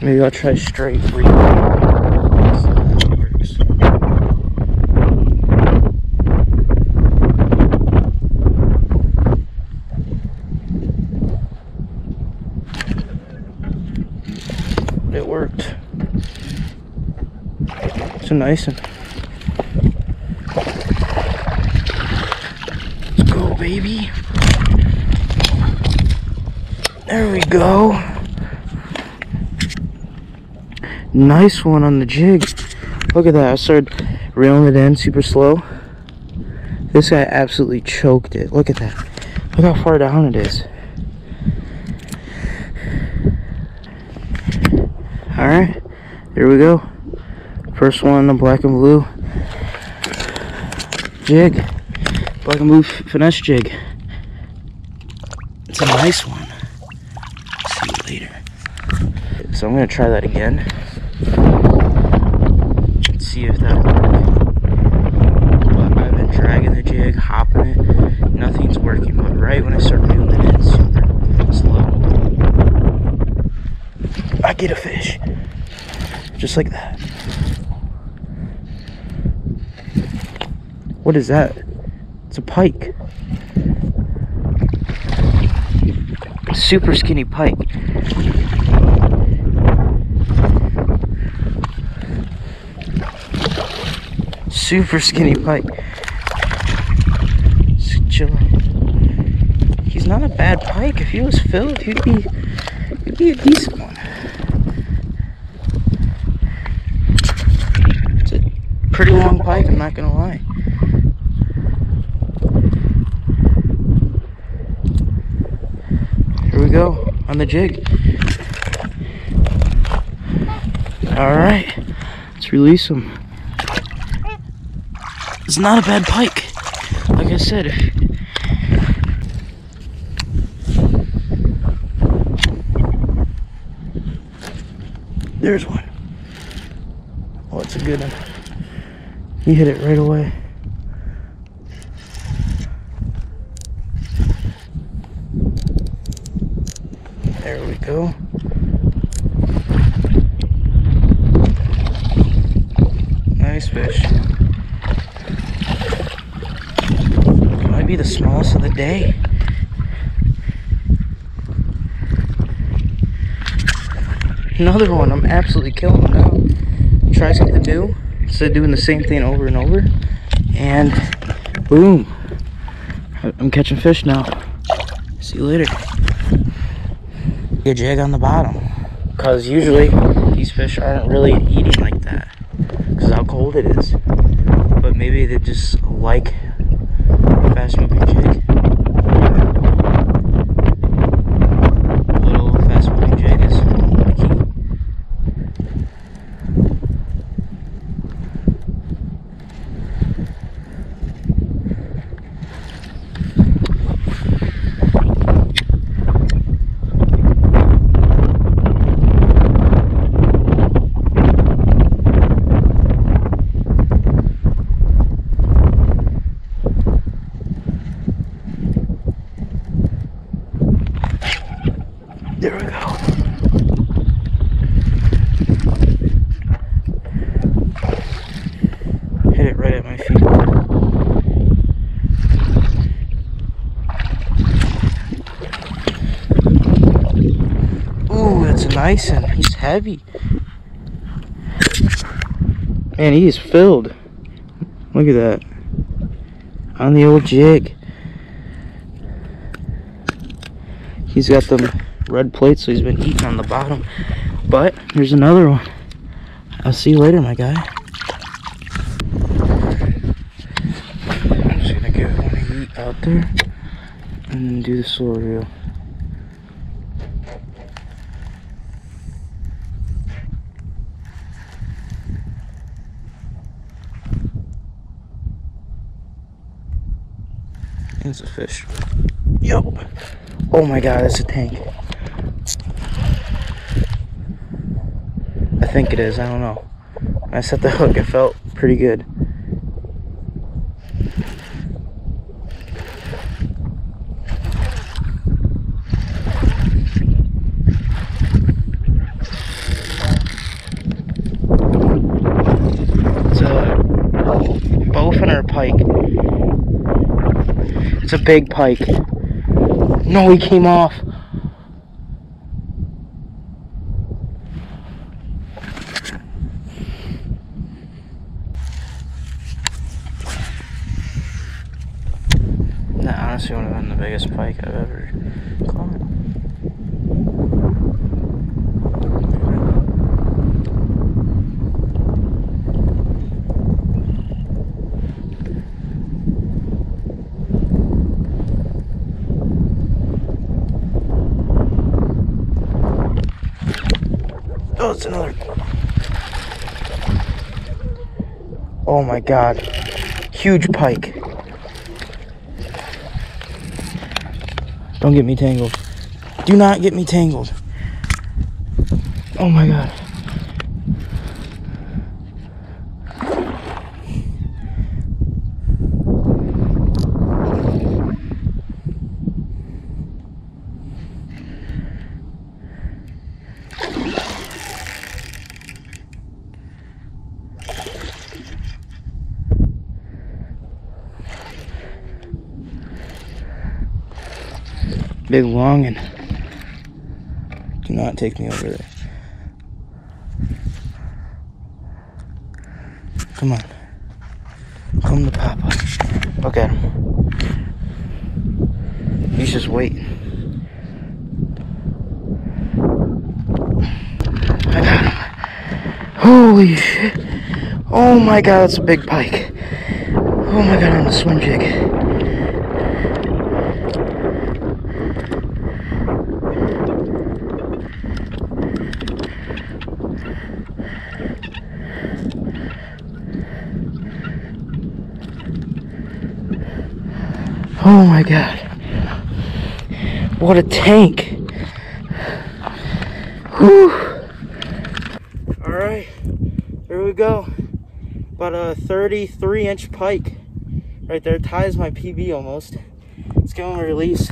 Maybe I'll try straight reel. See how that works. It worked. It's a nice one. Let's go, baby. There we go. Nice one on the jig. Look at that. I started reeling it in super slow. This guy absolutely choked it. Look at that. Look how far down it is. Alright, here we go. First one on the black and blue jig. Black and blue finesse jig. It's a nice one. See you later. So I'm going to try that again. Let's see if that'll work. But I've been dragging the jig, hopping it. Nothing's working. But right when I start reeling it in super slow, I get a fish. Just like that. What is that? It's a pike. Super skinny pike. Super skinny pike. Just chill out. He's not a bad pike. If he was filled, he'd be a decent one. It's a pretty long pike, I'm not gonna lie. Here we go on the jig. Alright, let's release him. It's not a bad pike. Like I said, there's one. Oh, it's a good one. He hit it right away. There we go. Nice fish. Might be the smallest of the day. Another one. I'm absolutely killing them now. Try something new instead of doing the same thing over and over. And boom. I'm catching fish now. See you later. A jig on the bottom. Because usually these fish aren't really eating like that. Because how cold it is. But maybe they just like fast moving jig. A little fast moving jig is the key. There we go. Hit it right at my feet. Ooh, that's a nice one. He's heavy. Man, he is filled. Look at that. On the old jig. He's got them red plates, so he's been eating on the bottom. But here's another one. I'll see you later, my guy. I'm just gonna get one to eat out there and then do the slow reel. It's a fish. Yo! Oh my god, that's a tank. I think it is, I don't know. When I set the hook, it felt pretty good. It's a big pike. No, he came off. That honestly would have been the biggest pike I've ever caught. Oh, it's another. Oh my god. Huge pike. Don't get me tangled. Do not get me tangled. Oh my god. Big longin'. Do not take me over there. Come on. Come to Papa. Look at him. He's just waiting. I got him. Holy shit. Oh my god, that's a big pike. Oh my god, on the swim jig. Oh my god. What a tank. Whew. Alright, here we go. About a 33-inch pike. Right there, ties my PB almost. Let's give him a release.